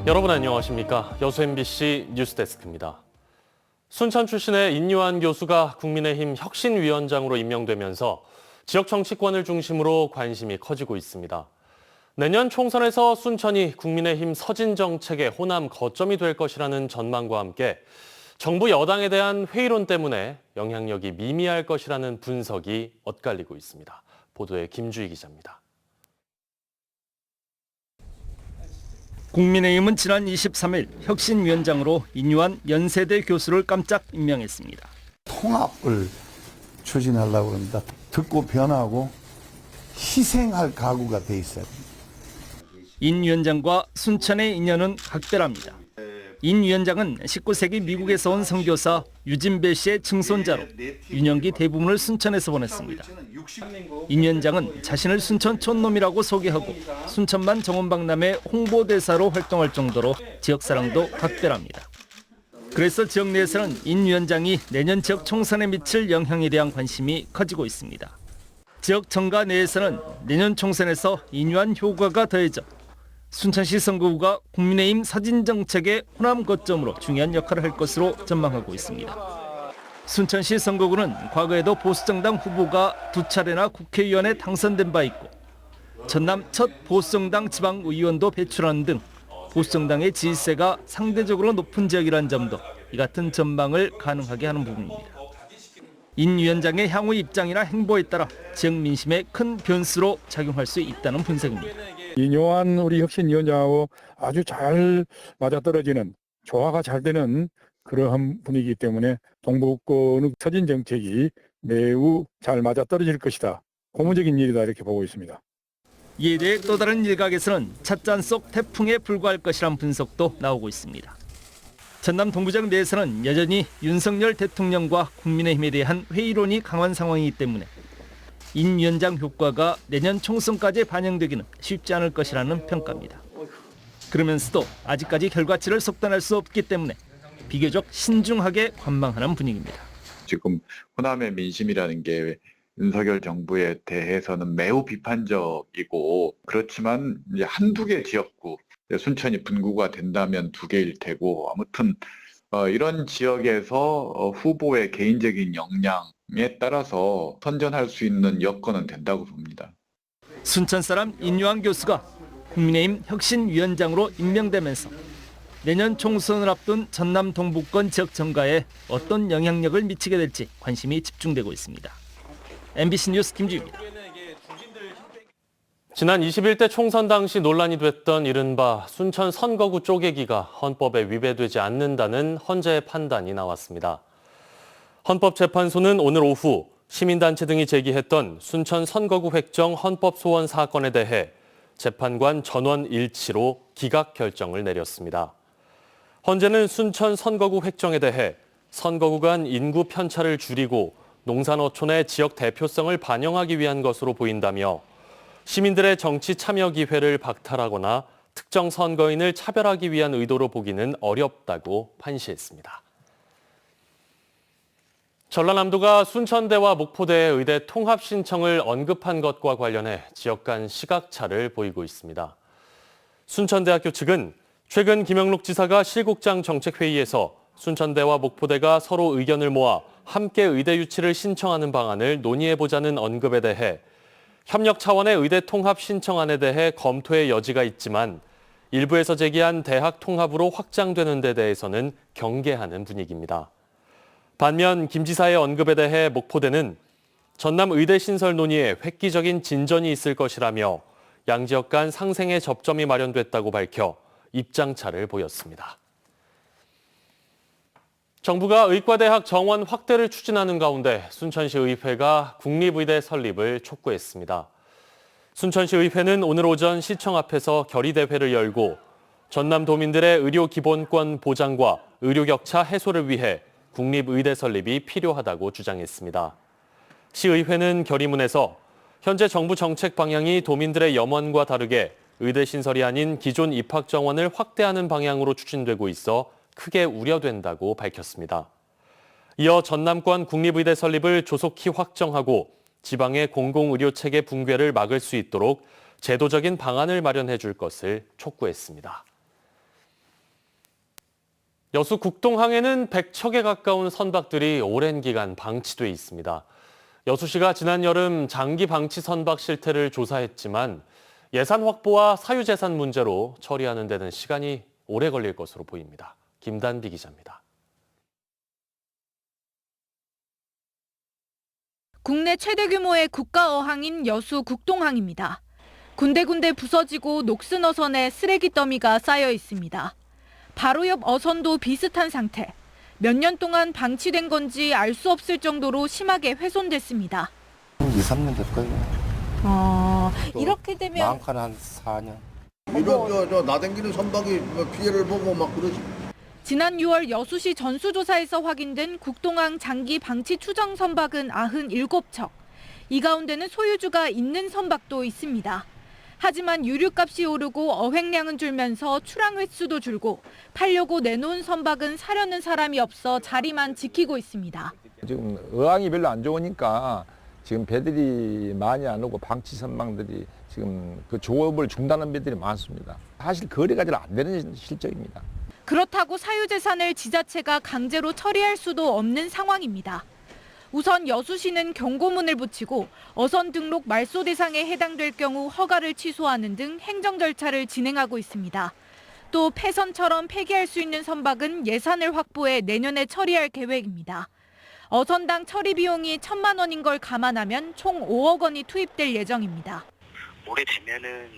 여러분 안녕하십니까? 여수 MBC 뉴스데스크입니다. 순천 출신의 인유한 교수가 국민의힘 혁신위원장으로 임명되면서 지역 정치권을 중심으로 관심이 커지고 있습니다. 내년 총선에서 순천이 국민의힘 서진 정책의 호남 거점이 될 것이라는 전망과 함께 정부 여당에 대한 회의론 때문에 영향력이 미미할 것이라는 분석이 엇갈리고 있습니다. 보도에 김주희 기자입니다. 국민의힘은 지난 23일 혁신위원장으로 인유한 연세대 교수를 깜짝 임명했습니다. 통합을 추진하려고 합니다. 듣고 변하고 희생할 각오가 돼 있어야 됩니다. 인 위원장과 순천의 인연은 각별합니다. 인 위원장은 19세기 미국에서 온 선교사 유진배 씨의 증손자로 유년기 대부분을 순천에서 보냈습니다. 인 위원장은 자신을 순천 촌놈이라고 소개하고 순천만 정원박람회 홍보대사로 활동할 정도로 지역사랑도 각별합니다. 그래서 지역 내에서는 인 위원장이 내년 지역 총선에 미칠 영향에 대한 관심이 커지고 있습니다. 지역 정가 내에서는 내년 총선에서 인유한 효과가 더해져 순천시 선거구가 국민의힘 서진 정책의 호남 거점으로 중요한 역할을 할 것으로 전망하고 있습니다. 순천시 선거구는 과거에도 보수정당 후보가 2차례나 국회의원에 당선된 바 있고 전남 첫 보수정당 지방의원도 배출하는 등 보수정당의 지지세가 상대적으로 높은 지역이라는 점도 이 같은 전망을 가능하게 하는 부분입니다. 인 위원장의 향후 입장이나 행보에 따라 지역 민심에 큰 변수로 작용할 수 있다는 분석입니다. 인요한 우리 혁신위원장하고 아주 잘 맞아떨어지는 조화가 잘 되는 그러한 분위기이기 때문에 동북권 서진 정책이 매우 잘 맞아떨어질 것이다. 고무적인 일이다 이렇게 보고 있습니다. 이에 대해 또 다른 일각에서는 찻잔 속 태풍에 불과할 것이란 분석도 나오고 있습니다. 전남 동부지역 내에서는 여전히 윤석열 대통령과 국민의힘에 대한 회의론이 강한 상황이기 때문에 인 위원장 효과가 내년 총선까지 반영되기는 쉽지 않을 것이라는 평가입니다. 그러면서도 아직까지 결과치를 속단할 수 없기 때문에 비교적 신중하게 관망하는 분위기입니다. 지금 호남의 민심이라는 게 윤석열 정부에 대해서는 매우 비판적이고 그렇지만 이제 한두 개 지역구, 순천이 분구가 된다면 2개일 테고 아무튼 이런 지역에서 후보의 개인적인 역량에 따라서 선전할 수 있는 여건은 된다고 봅니다. 순천 사람 인유한 교수가 국민의힘 혁신위원장으로 임명되면서 내년 총선을 앞둔 전남 동부권 지역 정가에 어떤 영향력을 미치게 될지 관심이 집중되고 있습니다. MBC 뉴스 김주희입니다. 지난 21대 총선 당시 논란이 됐던 이른바 순천 선거구 쪼개기가 헌법에 위배되지 않는다는 헌재의 판단이 나왔습니다. 헌법재판소는 오늘 오후 시민단체 등이 제기했던 순천 선거구 획정 헌법 소원 사건에 대해 재판관 전원 일치로 기각 결정을 내렸습니다. 헌재는 순천 선거구 획정에 대해 선거구 간 인구 편차를 줄이고 농산어촌의 지역 대표성을 반영하기 위한 것으로 보인다며 시민들의 정치 참여 기회를 박탈하거나 특정 선거인을 차별하기 위한 의도로 보기는 어렵다고 판시했습니다. 전라남도가 순천대와 목포대의 의대 통합 신청을 언급한 것과 관련해 지역 간 시각차를 보이고 있습니다. 순천대학교 측은 최근 김영록 지사가 실국장 정책회의에서 순천대와 목포대가 서로 의견을 모아 함께 의대 유치를 신청하는 방안을 논의해보자는 언급에 대해 협력 차원의 의대 통합 신청안에 대해 검토의 여지가 있지만 일부에서 제기한 대학 통합으로 확장되는 데 대해서는 경계하는 분위기입니다. 반면 김 지사의 언급에 대해 목포대는 전남 의대 신설 논의에 획기적인 진전이 있을 것이라며 양지역 간 상생의 접점이 마련됐다고 밝혀 입장차를 보였습니다. 정부가 의과대학 정원 확대를 추진하는 가운데 순천시 의회가 국립의대 설립을 촉구했습니다. 순천시 의회는 오늘 오전 시청 앞에서 결의대회를 열고 전남도민들의 의료 기본권 보장과 의료 격차 해소를 위해 국립의대 설립이 필요하다고 주장했습니다. 시의회는 결의문에서 현재 정부 정책 방향이 도민들의 염원과 다르게 의대 신설이 아닌 기존 입학 정원을 확대하는 방향으로 추진되고 있어 크게 우려된다고 밝혔습니다. 이어 전남권 국립의대 설립을 조속히 확정하고 지방의 공공의료체계 붕괴를 막을 수 있도록 제도적인 방안을 마련해 줄 것을 촉구했습니다. 여수 국동항에는 100척에 가까운 선박들이 오랜 기간 방치돼 있습니다. 여수시가 지난 여름 장기 방치 선박 실태를 조사했지만 예산 확보와 사유재산 문제로 처리하는 데는 시간이 오래 걸릴 것으로 보입니다. 김단비 기자입니다. 국내 최대 규모의 국가 어항인 여수 국동항입니다. 군데군데 부서지고 녹슨 어선에 쓰레기 더미가 쌓여 있습니다. 바로 옆 어선도 비슷한 상태. 몇 년 동안 방치된 건지 알 수 없을 정도로 심하게 훼손됐습니다. 2, 3년 됐거든요. 이렇게 되면 많게는 한 4년. 이런 나댕기는 선박이 피해를 보고 막 그러지. 지난 6월 여수시 전수조사에서 확인된 국동항 장기 방치 추정 선박은 97척. 이 가운데는 소유주가 있는 선박도 있습니다. 하지만 유류값이 오르고 어획량은 줄면서 출항 횟수도 줄고 팔려고 내놓은 선박은 사려는 사람이 없어 자리만 지키고 있습니다. 지금 어항이 별로 안 좋으니까 지금 배들이 많이 안 오고 방치 선박들이 지금 그 조업을 중단한 배들이 많습니다. 사실 거래가 잘 안 되는 실정입니다. 그렇다고 사유재산을 지자체가 강제로 처리할 수도 없는 상황입니다. 우선 여수시는 경고문을 붙이고 어선 등록 말소 대상에 해당될 경우 허가를 취소하는 등 행정 절차를 진행하고 있습니다. 또 폐선처럼 폐기할 수 있는 선박은 예산을 확보해 내년에 처리할 계획입니다. 어선당 처리 비용이 1,000만 원인 걸 감안하면 총 5억 원이 투입될 예정입니다. 올해 되면은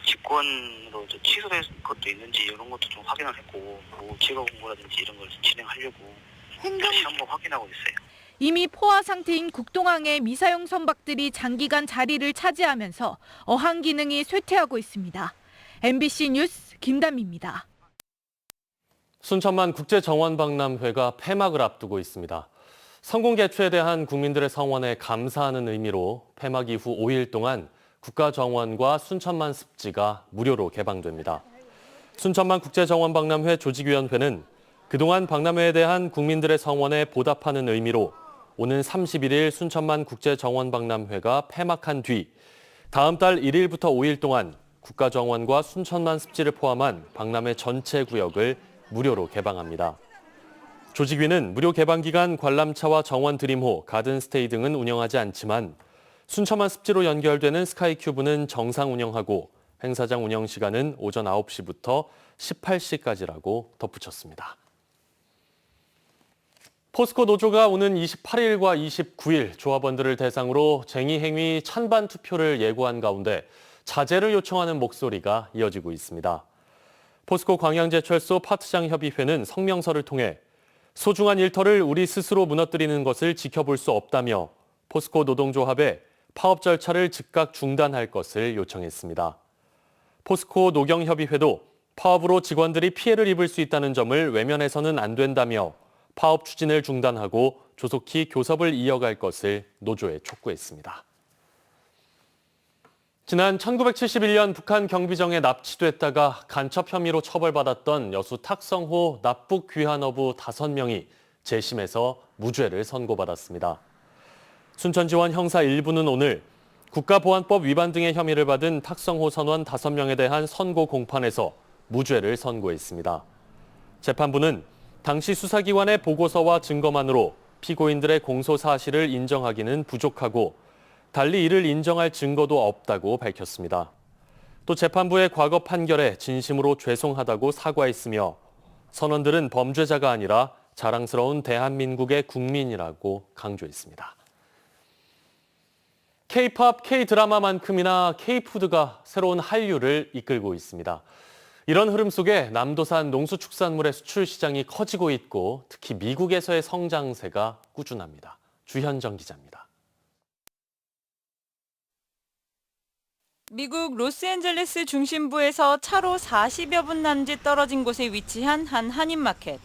직권으로 취소될 것도 있는지 이런 것도 좀 확인을 했고 뭐 지가 공부라든지 이런 걸 진행하려고 다시 한번 확인하고 있어요. 이미 포화 상태인 국동항의 미사용 선박들이 장기간 자리를 차지하면서 어항 기능이 쇠퇴하고 있습니다. MBC 뉴스 김단미입니다. 순천만 국제정원박람회가 폐막을 앞두고 있습니다. 성공 개최에 대한 국민들의 성원에 감사하는 의미로 폐막 이후 5일 동안 국가정원과 순천만 습지가 무료로 개방됩니다. 순천만 국제정원박람회 조직위원회는 그동안 박람회에 대한 국민들의 성원에 보답하는 의미로 오는 31일 순천만 국제정원박람회가 폐막한 뒤 다음 달 1일부터 5일 동안 국가정원과 순천만 습지를 포함한 박람회 전체 구역을 무료로 개방합니다. 조직위는 무료 개방 기간 관람차와 정원 드림호, 가든스테이 등은 운영하지 않지만 순천만 습지로 연결되는 스카이큐브는 정상 운영하고 행사장 운영 시간은 오전 9시부터 18시까지라고 덧붙였습니다. 포스코 노조가 오는 28일과 29일 조합원들을 대상으로 쟁의 행위 찬반 투표를 예고한 가운데 자제를 요청하는 목소리가 이어지고 있습니다. 포스코 광양제철소 파트장 협의회는 성명서를 통해 소중한 일터를 우리 스스로 무너뜨리는 것을 지켜볼 수 없다며 포스코 노동조합에 파업 절차를 즉각 중단할 것을 요청했습니다. 포스코 노경협의회도 파업으로 직원들이 피해를 입을 수 있다는 점을 외면해서는 안 된다며 파업 추진을 중단하고 조속히 교섭을 이어갈 것을 노조에 촉구했습니다. 지난 1971년 북한 경비정에 납치됐다가 간첩 혐의로 처벌받았던 여수 탁성호 납북 귀환어부 5명이 재심에서 무죄를 선고받았습니다. 순천지원 형사 1부는 오늘 국가보안법 위반 등의 혐의를 받은 탁성호 선원 5명에 대한 선고 공판에서 무죄를 선고했습니다. 재판부는 당시 수사기관의 보고서와 증거만으로 피고인들의 공소 사실을 인정하기는 부족하고 달리 이를 인정할 증거도 없다고 밝혔습니다. 또 재판부의 과거 판결에 진심으로 죄송하다고 사과했으며 선원들은 범죄자가 아니라 자랑스러운 대한민국의 국민이라고 강조했습니다. K-팝, K-드라마만큼이나 K-푸드가 새로운 한류를 이끌고 있습니다. 이런 흐름 속에 남도산 농수축산물의 수출 시장이 커지고 있고 특히 미국에서의 성장세가 꾸준합니다. 주현정 기자입니다. 미국 로스앤젤레스 중심부에서 차로 40여 분 남짓 떨어진 곳에 위치한 한 한인마켓.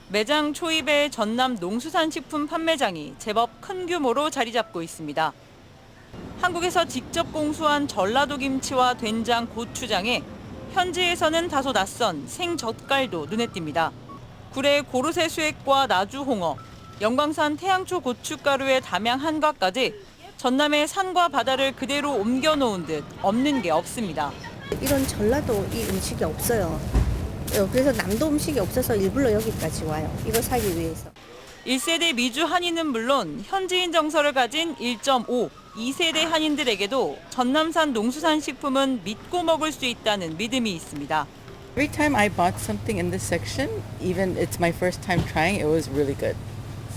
매장 초입에 전남 농수산식품 판매장이 제법 큰 규모로 자리 잡고 있습니다. 한국에서 직접 공수한 전라도 김치와 된장, 고추장에 현지에서는 다소 낯선 생젓갈도 눈에 띕니다. 굴의 고르쇠 수액과 나주 홍어, 영광산 태양초 고춧가루의 담양 한과까지 전남의 산과 바다를 그대로 옮겨놓은 듯 없는 게 없습니다. 이런 전라도 이 음식이 없어요. 그래서 남도 음식이 없어서 일부러 여기까지 와요. 이거 사기 위해서. 1세대 미주 한인은 물론 현지인 정서를 가진 1.5, 2세대 한인들에게도 전남산 농수산식품은 믿고 먹을 수 있다는 믿음이 있습니다. Every time I bought something in this section, even it's my first time trying, it was really good.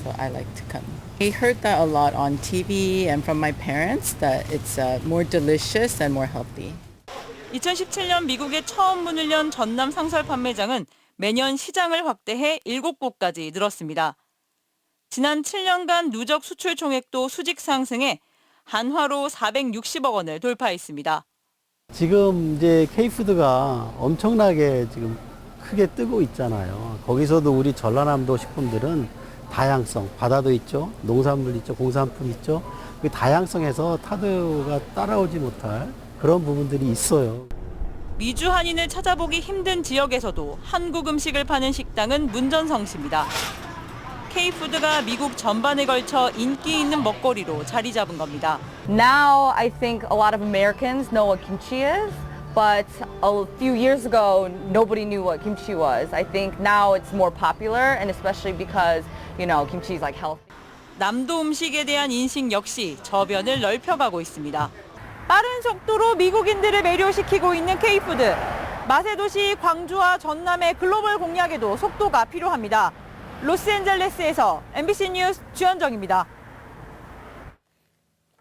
So I like to come. I heard that a lot on TV and from my parents that it's more delicious and more healthy. 2017년 미국에 처음 문을 연 전남 상설 판매장은 매년 시장을 확대해 7곳까지 늘었습니다. 지난 7년간 누적 수출 총액도 수직 상승해 한화로 460억 원을 돌파했습니다. 지금 이제 K푸드가 엄청나게 지금 크게 뜨고 있잖아요. 거기서도 우리 전라남도 식품들은 다양성, 바다도 있죠, 농산물 있죠, 공산품 있죠. 그 다양성에서 타도가 따라오지 못할 그런 부분들이 있어요. 미주 한인을 찾아보기 힘든 지역에서도 한국 음식을 파는 식당은 문전성시입니다. K푸드가 미국 전반에 걸쳐 인기 있는 먹거리로 자리 잡은 겁니다. Now I think a lot of Americans know what kimchi is, but a few years ago nobody knew what kimchi was. I think now it's more popular, and especially because, kimchi is like healthy. 남도 음식에 대한 인식 역시 저변을 넓혀가고 있습니다. 빠른 속도로 미국인들을 매료시키고 있는 K푸드. 맛의 도시 광주와 전남의 글로벌 공략에도 속도가 필요합니다. 로스앤젤레스에서 MBC 뉴스 주현정입니다.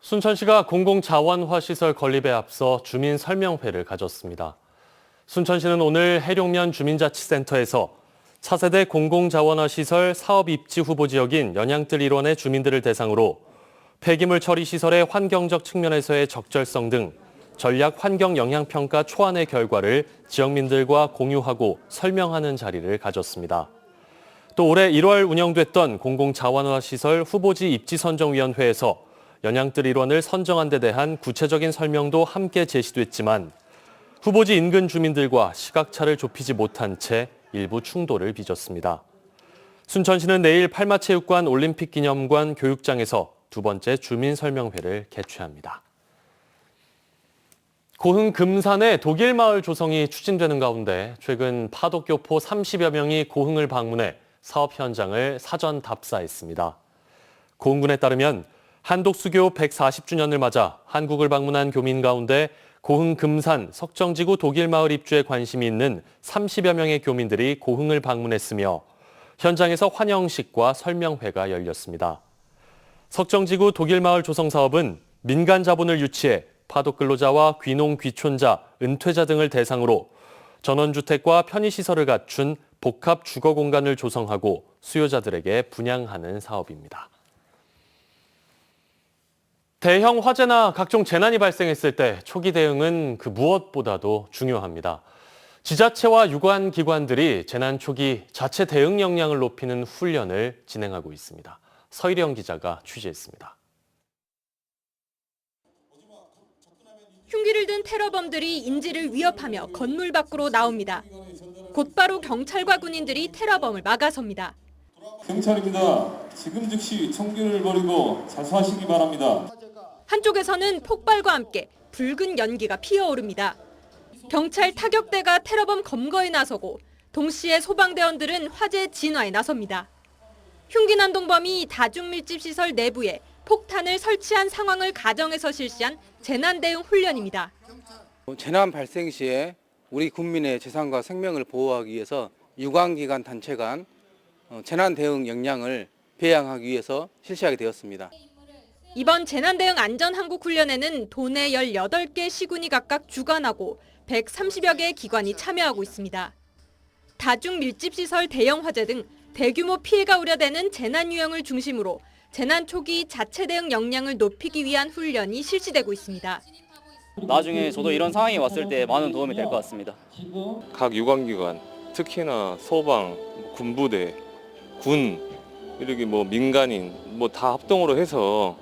순천시가 공공자원화 시설 건립에 앞서 주민 설명회를 가졌습니다. 순천시는 오늘 해룡면 주민자치센터에서 차세대 공공자원화 시설 사업 입지 후보 지역인 연양뜰 일원의 주민들을 대상으로 폐기물 처리 시설의 환경적 측면에서의 적절성 등 전략 환경 영향평가 초안의 결과를 지역민들과 공유하고 설명하는 자리를 가졌습니다. 또 올해 1월 운영됐던 공공자원화 시설 후보지 입지선정위원회에서 연양뜰 일원을 선정한 데 대한 구체적인 설명도 함께 제시됐지만 후보지 인근 주민들과 시각차를 좁히지 못한 채 일부 충돌을 빚었습니다. 순천시는 내일 팔마체육관 올림픽기념관 교육장에서 두 번째 주민 설명회를 개최합니다. 고흥 금산의 독일 마을 조성이 추진되는 가운데 최근 파독교포 30여 명이 고흥을 방문해 사업 현장을 사전 답사했습니다. 고흥군에 따르면 한독수교 140주년을 맞아 한국을 방문한 교민 가운데 고흥 금산 석정지구 독일 마을 입주에 관심이 있는 30여 명의 교민들이 고흥을 방문했으며 현장에서 환영식과 설명회가 열렸습니다. 석정지구 독일 마을 조성 사업은 민간 자본을 유치해 파독 근로자와 귀농 귀촌자, 은퇴자 등을 대상으로 전원주택과 편의시설을 갖춘 복합 주거 공간을 조성하고 수요자들에게 분양하는 사업입니다. 대형 화재나 각종 재난이 발생했을 때 초기 대응은 그 무엇보다도 중요합니다. 지자체와 유관기관들이 재난 초기 자체 대응 역량을 높이는 훈련을 진행하고 있습니다. 서일영 기자가 취재했습니다. 흉기를 든 테러범들이 인지를 위협하며 건물 밖으로 나옵니다. 곧바로 경찰과 군인들이 테러범을 막아섭니다. 경찰입니다. 지금 즉시 총기를 버리고 자수하시기 바랍니다. 한쪽에서는 폭발과 함께 붉은 연기가 피어오릅니다. 경찰 타격대가 테러범 검거에 나서고 동시에 소방대원들은 화재 진화에 나섭니다. 흉기 난동범이 다중밀집시설 내부에 폭탄을 설치한 상황을 가정해서 실시한 재난 대응 훈련입니다. 재난 발생 시에 우리 국민의 재산과 생명을 보호하기 위해서 유관기관 단체 간 재난 대응 역량을 배양하기 위해서 실시하게 되었습니다. 이번 재난 대응 안전항국 훈련에는 도내 18개 시군이 각각 주관하고 130여 개의 기관이 참여하고 있습니다. 다중 밀집시설 대형 화재 등 대규모 피해가 우려되는 재난 유형을 중심으로 재난 초기 자체 대응 역량을 높이기 위한 훈련이 실시되고 있습니다. 나중에 저도 이런 상황이 왔을 때 많은 도움이 될 것 같습니다. 각 유관기관, 특히나 소방, 군부대, 군, 이렇게 민간인 다 합동으로 해서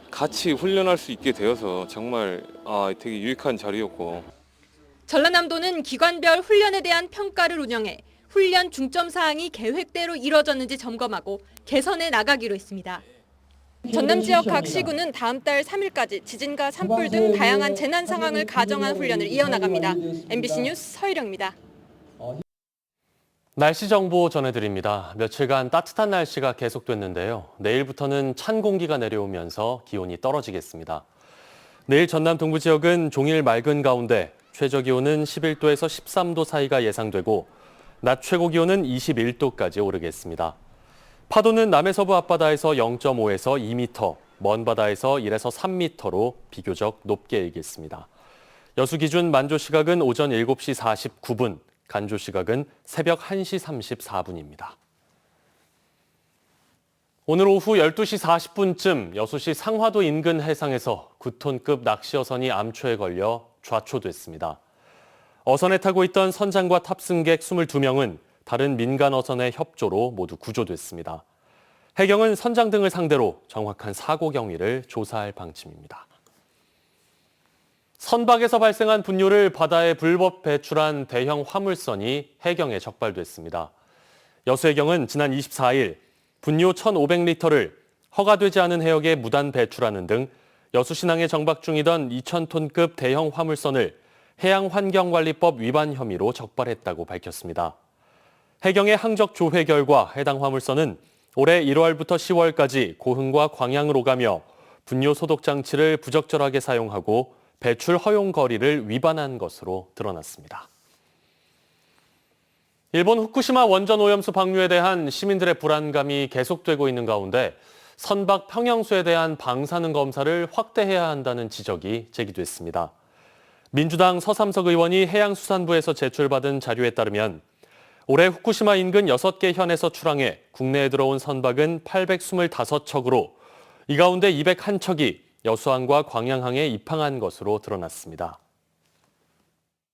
같이 훈련할 수 있게 되어서 정말 되게 유익한 자리였고. 전라남도는 기관별 훈련에 대한 평가를 운영해 훈련 중점 사항이 계획대로 이뤄졌는지 점검하고 개선해 나가기로 했습니다. 전남 지역 각 시군은 다음 달 3일까지 지진과 산불 등 다양한 재난 상황을 가정한 훈련을 이어나갑니다. MBC 뉴스 서희령입니다. 날씨 정보 전해드립니다. 며칠간 따뜻한 날씨가 계속됐는데요. 내일부터는 찬 공기가 내려오면서 기온이 떨어지겠습니다. 내일 전남 동부 지역은 종일 맑은 가운데 최저 기온은 11도에서 13도 사이가 예상되고 낮 최고 기온은 21도까지 오르겠습니다. 파도는 남해서부 앞바다에서 0.5에서 2m, 먼 바다에서 1에서 3m로 비교적 높게 일겠습니다. 여수 기준 만조 시각은 오전 7시 49분, 간조 시각은 새벽 1시 34분입니다. 오늘 오후 12시 40분쯤 여수시 상화도 인근 해상에서 9톤급 낚시어선이 암초에 걸려 좌초됐습니다. 어선에 타고 있던 선장과 탑승객 22명은 다른 민간 어선의 협조로 모두 구조됐습니다. 해경은 선장 등을 상대로 정확한 사고 경위를 조사할 방침입니다. 선박에서 발생한 분뇨를 바다에 불법 배출한 대형 화물선이 해경에 적발됐습니다. 여수해경은 지난 24일 분뇨 1,500리터를 허가되지 않은 해역에 무단 배출하는 등 여수신항에 정박 중이던 2,000톤급 대형 화물선을 해양환경관리법 위반 혐의로 적발했다고 밝혔습니다. 해경의 항적 조회 결과 해당 화물선은 올해 1월부터 10월까지 고흥과 광양을 오가며 분뇨 소독 장치를 부적절하게 사용하고 배출 허용 거리를 위반한 것으로 드러났습니다. 일본 후쿠시마 원전 오염수 방류에 대한 시민들의 불안감이 계속되고 있는 가운데 선박 평형수에 대한 방사능 검사를 확대해야 한다는 지적이 제기됐습니다. 민주당 서삼석 의원이 해양수산부에서 제출받은 자료에 따르면 올해 후쿠시마 인근 6개 현에서 출항해 국내에 들어온 선박은 825척으로 이 가운데 201척이 여수항과 광양항에 입항한 것으로 드러났습니다.